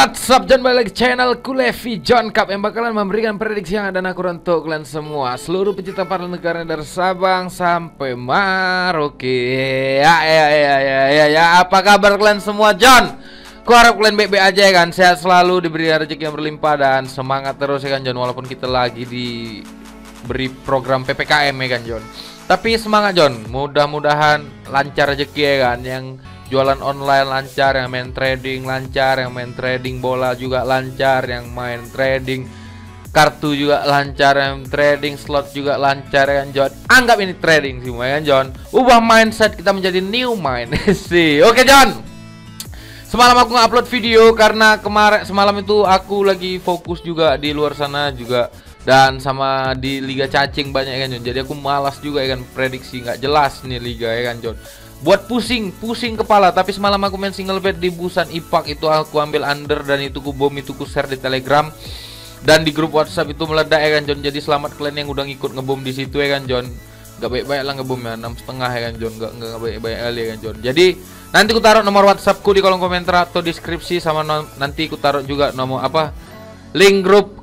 What's up, John, balik lagi channel Kulevi John Cup yang bakalan memberikan prediksi yang ada akurat untuk kalian semua, seluruh pecinta para negara dari Sabang sampai Merauke. Ya, apa kabar kalian semua, John? Ku harap kalian baik-baik aja ya kan, sehat selalu, diberi rezeki yang berlimpah dan semangat terus ya kan, John. Walaupun kita lagi diberi program PPKM ya kan, John. Tapi semangat, John. Mudah-mudahan lancar rezeki ya kan, yang jualan online lancar, yang main trading lancar, yang main trading bola juga lancar, yang main trading kartu juga lancar, yang trading slot juga lancar ya kan, John. Anggap ini trading semua ya kan, John. Ubah mindset kita menjadi new mind sih. Oke, John. Semalam aku nge-upload video karena semalam itu aku lagi fokus juga di luar sana juga, dan sama di liga cacing banyak ya kan, John. Jadi aku malas juga ya kan, prediksi nggak jelas nih liga ya kan, John. Buat pusing kepala. Tapi semalam aku main single bet di Busan Ipak, itu aku ambil under dan itu ku bom, itu ku share di Telegram dan di grup WhatsApp itu meledak ya kan, John. Jadi selamat kalian yang udah ngikut ngebom di situ ya kan, John. Gak baik-baik lah ngebom ya, 6,5 ya kan, John. Gak baik-baik kali ya kan, John. Jadi nanti ku taruh nomor WhatsAppku di kolom komentar atau deskripsi, sama nanti ku taruh juga nomor link grup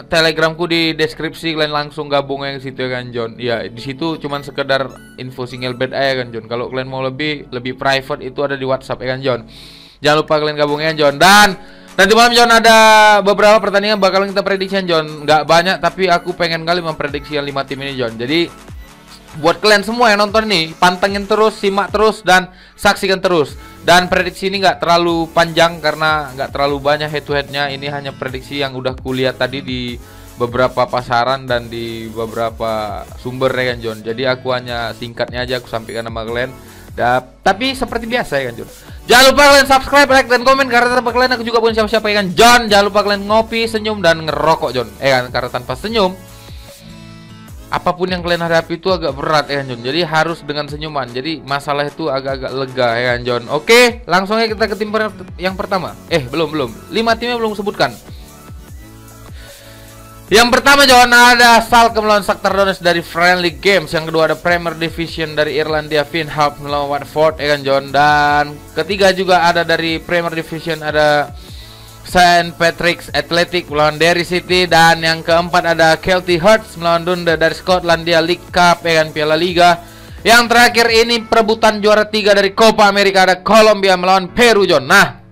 Telegramku di deskripsi. Kalian langsung gabung yang situ ya kan, John. Ya, di situ cuman sekedar info single bet aja kan, John. Kalau kalian mau lebih private itu ada di WhatsApp ya kan, John. Jangan lupa kalian gabung ya, John. Dan nanti malam, John, ada beberapa pertandingan bakalan kita prediksi, John. Nggak banyak, tapi aku pengen kali memprediksi yang 5 tim ini, John. Jadi buat kalian semua yang nonton nih, pantengin terus, simak terus, dan saksikan terus. Dan prediksi ini nggak terlalu panjang karena nggak terlalu banyak head to headnya. Ini hanya prediksi yang udah kulihat tadi di beberapa pasaran dan di beberapa sumber ya kan, John. Jadi aku hanya singkatnya aja aku sampaikan sama kalian. Tapi seperti biasa ya kan, John. Jangan lupa kalian subscribe, like, dan komen, karena tanpa kalian aku juga bukan siapa-siapa ya kan, John. Jangan lupa kalian ngopi, senyum, dan ngerokok, John. Kan, karena tanpa senyum apapun yang kalian hadapi itu agak berat ya kan, John. Jadi harus dengan senyuman. Jadi masalah itu agak-agak lega ya kan, John. Oke, langsung aja kita ke tim yang pertama. Belum 5 timnya belum sebutkan. Yang pertama, John, ada Schalke melawan Shakhtar Donetsk dari Friendly Games. Yang kedua ada Premier Division dari Irlandia, Vinham melawan Watford ya kan, John. Dan ketiga juga ada dari Premier Division, ada St. Patrick's Athletic melawan Derry City. Dan yang keempat ada Kelty Hearts melawan Dundee dari Skotlandia League Cup ya kan, Piala Liga. Yang terakhir ini perebutan juara 3 dari Copa America, ada Kolombia melawan Peru, John. Nah,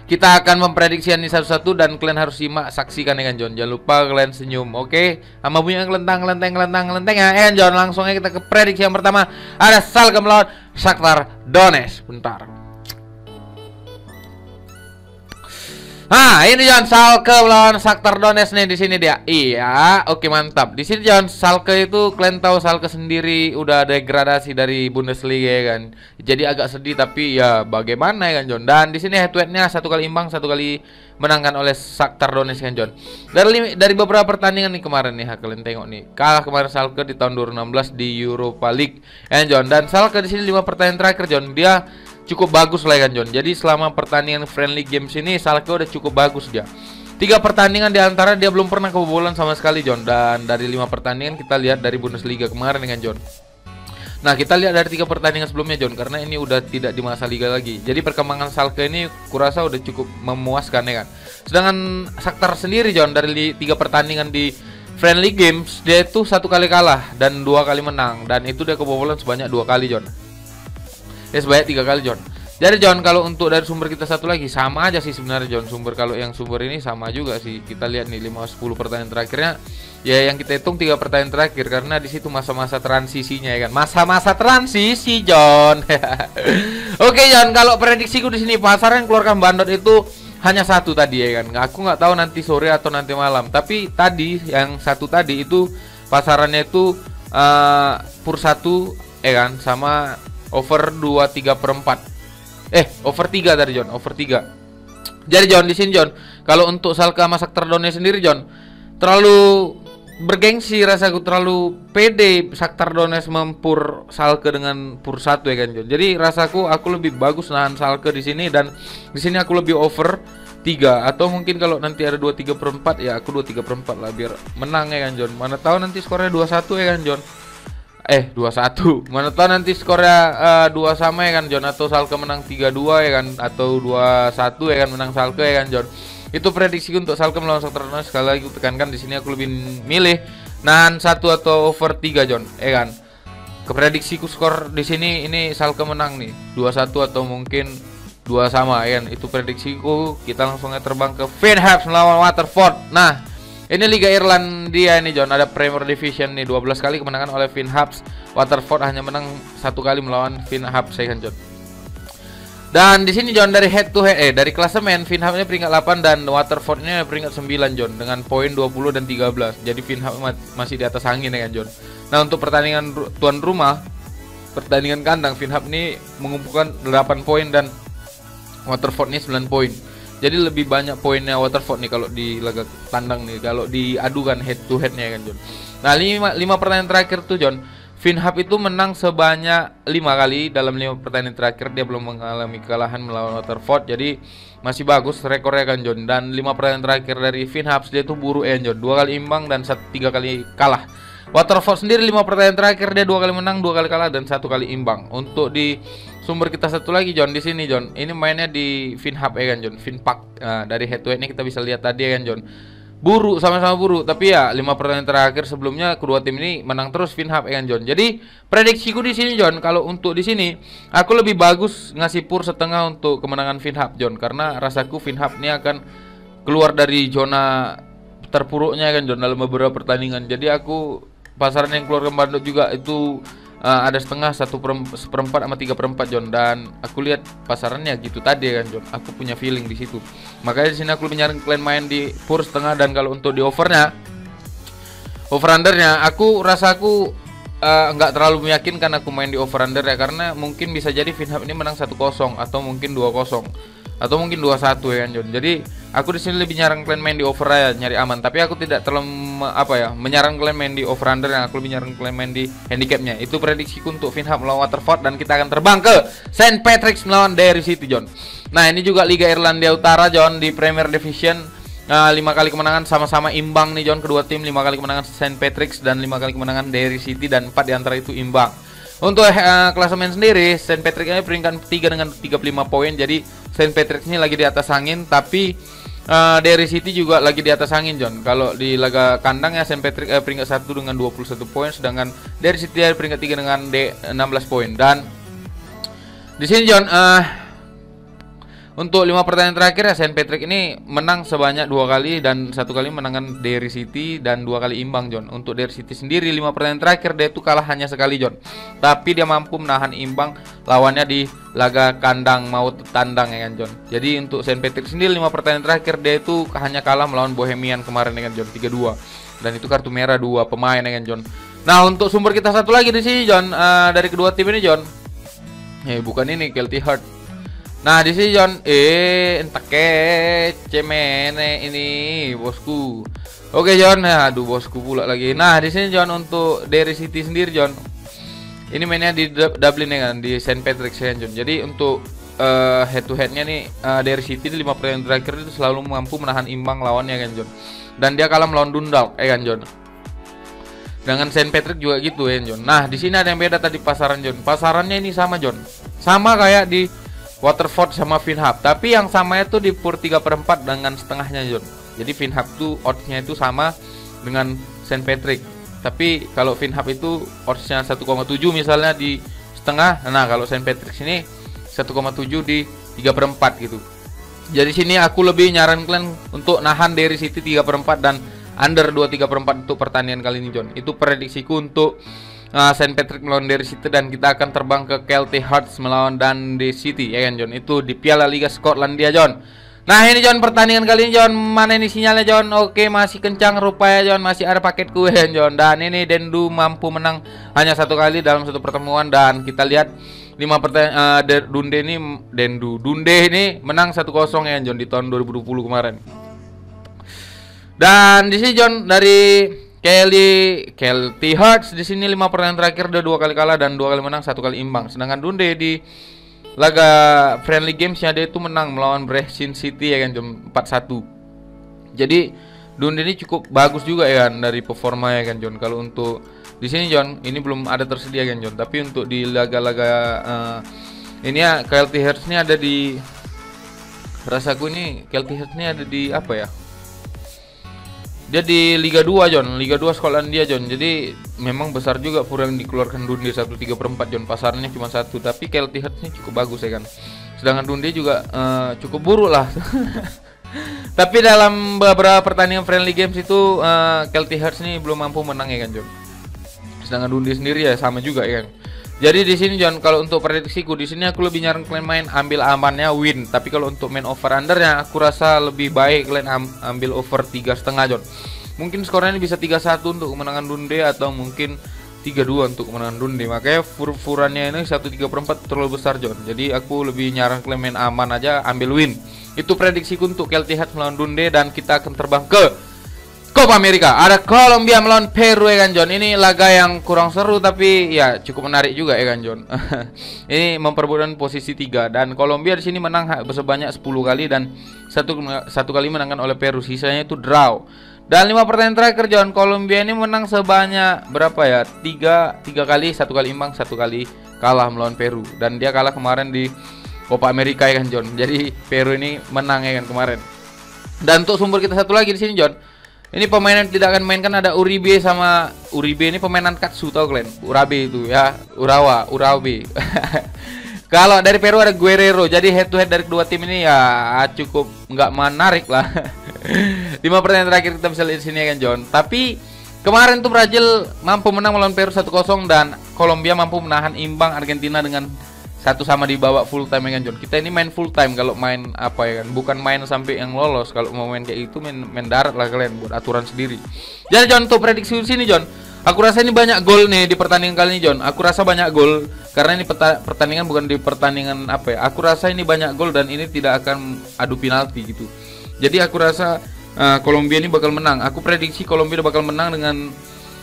kita akan memprediksi ini satu-satu dan kalian harus simak, saksikan ya kan, John. Jangan lupa kalian senyum, oke? Sama bunyi yang kelentang ya kan, John. Langsung aja kita ke prediksi yang pertama. Ada Schalke melawan Shakhtar Donetsk. Bentar. Ini John, Schalke melawan Shakhtar Donetsk nih, di sini dia. Iya, oke, mantap. Di sini, John, Schalke itu kalian tahu Schalke sendiri udah degradasi dari Bundesliga ya kan. Jadi agak sedih, tapi ya bagaimana ya kan, John. Dan di sini head to headnya 1 kali imbang, 1 kali menangkan oleh Shakhtar Donetsk kan, John. Dari beberapa pertandingan nih kemarin nih, kalian tengok nih. Kalah kemarin Schalke di tahun 2016 di Europa League ya kan, John. Dan Schalke di sini 5 pertandingan terakhir, John, dia cukup bagus lah kan, John. Jadi selama pertandingan Friendly Games ini Schalke udah cukup bagus dia. 3 pertandingan diantara dia belum pernah kebobolan sama sekali, John. Dan dari 5 pertandingan kita lihat dari Bundesliga kemarin kan, John. Nah, kita lihat dari 3 pertandingan sebelumnya, John, karena ini udah tidak di masa liga lagi. Jadi perkembangan Schalke ini kurasa udah cukup memuaskan ya kan. Sedangkan Shakhtar sendiri, John, dari 3 pertandingan di Friendly Games dia itu 1 kali kalah dan 2 kali menang, dan itu dia kebobolan sebanyak 2 kali, John. Ya, sebanyak 3 kali, John. Jadi, John, kalau untuk dari sumber kita satu lagi sama aja sih sebenarnya, John. Kalau yang sumber ini sama juga sih. Kita lihat nih 5-10 pertandingan terakhirnya. Ya, yang kita hitung 3 pertandingan terakhir karena di situ masa-masa transisinya ya kan. Masa-masa transisi, John. Oke, John, kalau prediksiku di sini pasaran keluarkan bandot itu hanya 1 tadi ya kan. Aku nggak tahu nanti sore atau nanti malam. Tapi tadi yang 1 tadi itu pasarannya itu pur 1 ya kan, sama over 2,3/4. Over 3 tadi, John. Over 3. Jadi, John, di sini, John, kalau untuk Schalke sama Shakhtar Donetsk sendiri, John, terlalu bergengsi rasaku, terlalu pede Shakhtar Donetsk mempur Schalke dengan pur 1 ya kan, John. Jadi rasaku aku lebih bagus nahan Schalke di sini, dan di sini aku lebih over 3, atau mungkin kalau nanti ada 2,3/4 ya aku 2,3/4 lah biar menang ya kan, John. Mana tahu nanti skornya 2-1 ya kan, John. 2-1. Mana tahu nanti skornya 2 sama ya kan John, atau Schalke menang 3-2 ya kan, atau 2-1 ya kan menang Schalke ya kan John. Itu prediksi untuk Schalke melawan Shakhtar Donetsk. Sekali lagi tekankan di sini aku lebih milih nahan 1 atau over 3 John ya kan. Keprediksiku skor di sini ini Schalke menang nih 2-1 atau mungkin 2 sama ya kan. Itu prediksiku. Kita langsung terbang ke Feyenoord melawan Waterford. Nah, ini Liga Irlandia ini John, ada Premier Division nih, 12 kali kemenangan oleh Feyenoord. Waterford hanya menang 1 kali melawan Feyenoord ya kan John. Dan di sini John, dari head to head dari klasemen Feyenoord ini peringkat 8 dan Waterford ini peringkat 9 John dengan poin 20 dan 13. Jadi Feyenoord masih di atas angin ya kan John. Nah, untuk pertandingan tuan rumah, pertandingan kandang, Feyenoord ini mengumpulkan 8 poin dan Waterford ini 9 poin. Jadi lebih banyak poinnya Waterford nih kalau di laga tandang nih, kalau diadukan head to headnya kan John. Nah, 5 pertandingan terakhir tuh John, Feyenoord itu menang sebanyak 5 kali. Dalam 5 pertandingan terakhir dia belum mengalami kekalahan melawan Waterford. Jadi masih bagus rekornya kan John. Dan 5 pertandingan terakhir dari Feyenoord dia tuh buruk ya John, 2 kali imbang dan 3 kali kalah. Waterford sendiri 5 pertandingan terakhir dia 2 kali menang, 2 kali kalah dan 1 kali imbang. Untuk di sumber kita satu lagi John, di sini John, ini mainnya di Feyenoord ya kan John, Feyenoord. Nah, dari head to head ini kita bisa lihat tadi ya kan John, buruk, sama-sama buruk. Tapi ya 5 pertandingan terakhir sebelumnya kedua tim ini menang terus Feyenoord ya kan John. Jadi prediksiku di sini John, kalau untuk di sini aku lebih bagus ngasih pur setengah untuk kemenangan Feyenoord John, karena rasaku Feyenoord ini akan keluar dari zona terpuruknya kan John dalam beberapa pertandingan. Jadi aku pasaran yang keluar ke Bandung juga itu ada setengah, 1/4 sama 3/4 John, dan aku lihat pasarannya gitu tadi kan John. Aku punya feeling di situ. Makanya di sini aku lebih nyaring kalian main di pur setengah. Dan kalau untuk di overnya, over undernya, aku rasaku nggak terlalu meyakinkan aku main di over under ya, karena mungkin bisa jadi Feyenoord ini menang 1-0 atau mungkin 2-0 atau mungkin 2-1 ya kan John. Jadi aku di sini lebih nyarang kalian main di over ya, nyari aman. Tapi aku tidak terlalu menyarang kalian main di over under, yang aku lebih nyarang kalian main di handicapnya. Itu prediksiku untuk Feyenoord melawan Waterford, dan kita akan terbang ke St. Patrick's melawan Derry City John. Nah, ini juga Liga Irlandia Utara John, di Premier Division 5 kali kemenangan sama-sama imbang nih John, kedua tim. 5 kali kemenangan St. Patrick's dan 5 kali kemenangan Derry City, dan 4 diantara itu imbang. Untuk klasemen sendiri, St. Patrick's ini peringkat 3 dengan 35 poin. Jadi St. Patrick's ini lagi di atas angin, tapi Derry City juga lagi di atas angin John. Kalau di laga kandang ya, St. Patrick's peringkat 1 dengan 21 poin, sedangkan Derry City peringkat 3 dengan 16 poin. Dan di sini John, untuk 5 pertandingan terakhir ya, St. Patrick ini menang sebanyak 2 kali dan 1 kali menangkan Derry City, dan 2 kali imbang John. Untuk Derry City sendiri 5 pertandingan terakhir dia itu kalah hanya sekali John, tapi dia mampu menahan imbang lawannya di laga kandang mau tandang ya kan John. Jadi untuk St. Patrick sendiri 5 pertandingan terakhir dia itu hanya kalah melawan Bohemian kemarin ya kan John, 3-2, dan itu kartu merah 2 pemain ya kan John. Nah, untuk sumber kita satu lagi di sini John, dari kedua tim ini John, bukan ini Kelty Heart. Nah, di sini John, entake cemene ini bosku. Oke John, aduh bosku pula lagi. Nah, di sini John, untuk Derry City sendiri John, ini mainnya di Dublin ya kan, di St. Patrick's ya John. Jadi untuk head to headnya nih, Derry City di 5 pertandingan terakhir itu selalu mampu menahan imbang lawannya kan John. Dan dia kalah melawan Dundalk ya kan John. Dengan St. Patrick juga gitu ya John. Nah, di sini ada yang beda tadi pasaran John. Pasarannya ini sama John, sama kayak di Waterford sama Feyenoord, tapi yang sama itu di pur 3/4 dengan setengahnya John. Jadi Feyenoord tuh oddsnya itu sama dengan St. Patrick, tapi kalau Feyenoord itu oddsnya 1,7 misalnya di setengah. Nah, kalau St. Patrick ini 1,7 di 3/4 gitu. Jadi sini aku lebih nyaran kalian untuk nahan Derry City 3/4 dan under 2/3/4 untuk pertandingan kali ini John. Itu prediksiku untuk St. Patrick melawan Derry City, dan kita akan terbang ke Kelty Hearts melawan Dundee City ya kan John. Itu di Piala Liga Skotlandia John. Nah, ini John, pertandingan kali ini John, mana ini sinyalnya John? Oke, masih kencang rupanya John, masih ada paketku ya John. Dan ini Dendu mampu menang hanya 1 kali dalam 1 pertemuan, dan kita lihat 5 pertandingan Dundee ini menang 1-0 ya John di tahun 2020 kemarin. Dan di sini John, dari Kelty Hearts di sini 5 pertandingan terakhir dia 2 kali kalah dan 2 kali menang, 1 kali imbang. Sedangkan Dundee di laga friendly gamesnya dia itu menang melawan Brechin City ya kan John, 4-1. Jadi Dundee ini cukup bagus juga ya kan dari performa ya kan John. Kalau untuk Di sini John, ini belum ada tersedia kan John. Tapi untuk di laga-laga ini ya KLT Hearts ini ada di, rasaku ini KLT Hearts ini ada di apa ya? Dia di Liga 2 John, Liga 2 Skotlandia John. Jadi memang besar juga pura yang dikeluarkan Dundee 1/3/4 John. Pasarnya cuma 1, tapi KLT Hearts ini cukup bagus ya kan. Sedangkan Dundee juga cukup buruk lah. Tapi dalam beberapa pertandingan friendly games itu KLT Hearts ini belum mampu menang ya kan John. Sedangkan Dundee sendiri ya sama juga ya kan. Jadi di sini John, kalau untuk prediksiku di sini aku lebih nyaran kalian main ambil amannya win. Tapi kalau untuk main over undernya aku rasa lebih baik kalian ambil over 3,5 John. Mungkin skornya ini bisa 3-1 untuk kemenangan Dundee atau mungkin 3-2 untuk kemenangan Dundee. Makanya furannya ini 1/3/4 terlalu besar John. Jadi aku lebih nyaran kalian main aman aja, ambil win. Itu prediksiku untuk KLT Hearts melawan Dundee, dan kita akan terbang ke Copa America. Ada Kolombia melawan Peru ya kan John. Ini laga yang kurang seru tapi ya cukup menarik juga ya kan John. Ini memperebutkan posisi 3, dan Kolombia di sini menang sebanyak 10 kali dan satu kali menangkan oleh Peru. Sisanya itu draw. Dan 5 pertandingan terakhir John, Kolombia ini menang sebanyak berapa ya? 3 kali, 1 kali imbang, 1 kali kalah melawan Peru. Dan dia kalah kemarin di Copa America ya kan John. Jadi Peru ini menang ya kan kemarin. Dan untuk sumber kita satu lagi di sini John. Ini pemain yang tidak akan mainkan ada Uribe sama Uribe ini pemainan Katsu, tau kalian? Urabe itu ya, Urabe. Kalau dari Peru ada Guerrero. Jadi head to head dari kedua tim ini ya cukup nggak menarik lah. 5 pertandingan terakhir kita bisa lihat di sini ya kan John. Tapi kemarin tuh Brazil mampu menang melawan Peru 1-0, dan Kolombia mampu menahan imbang Argentina dengan 1-1 di bawah full time ya kan John. Kita ini main full time kalau main apa ya kan, bukan main sampai yang lolos. Kalau mau main kayak itu main darat lah kalian, buat aturan sendiri. Jadi John, untuk prediksi di sini John, aku rasa ini banyak gol nih di pertandingan kali ini John. Aku rasa banyak gol karena ini pertandingan bukan di pertandingan apa ya. Aku rasa ini banyak gol dan ini tidak akan adu penalti gitu. Jadi aku rasa Kolombia ini bakal menang. Aku prediksi Kolombia bakal menang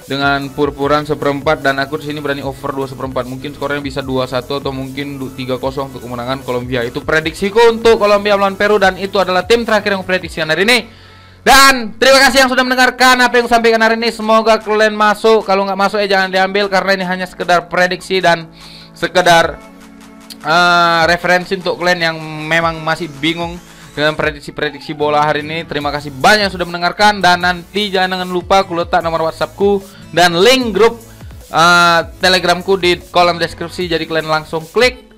dengan pur-puran 1/4, dan aku di sini berani over 2/4. Mungkin skornya bisa 2-1 atau mungkin 3-0 untuk kemenangan Kolombia. Itu prediksiku untuk Kolombia melawan Peru, dan itu adalah tim terakhir yang prediksikan hari ini. Dan terima kasih yang sudah mendengarkan apa yang sampaikan hari ini. Semoga kalian masuk. Kalau nggak masuk ya jangan diambil, karena ini hanya sekedar prediksi dan sekedar referensi untuk kalian yang memang masih bingung dengan prediksi-prediksi bola hari ini. Terima kasih banyak yang sudah mendengarkan, dan nanti jangan lupa aku letak nomor WhatsAppku dan link grup Telegramku di kolom deskripsi. Jadi kalian langsung klik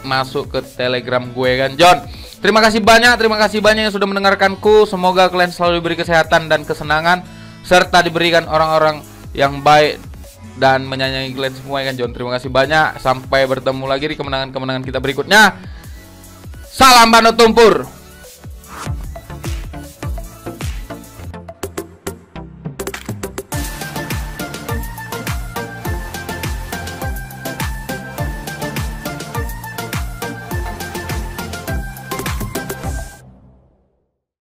masuk ke Telegram gue kan John. Terima kasih banyak yang sudah mendengarkanku. Semoga kalian selalu diberi kesehatan dan kesenangan, serta diberikan orang-orang yang baik dan menyayangi kalian semua kan John. Terima kasih banyak. Sampai bertemu lagi di kemenangan-kemenangan kita berikutnya. Salam Bandot Tumpur.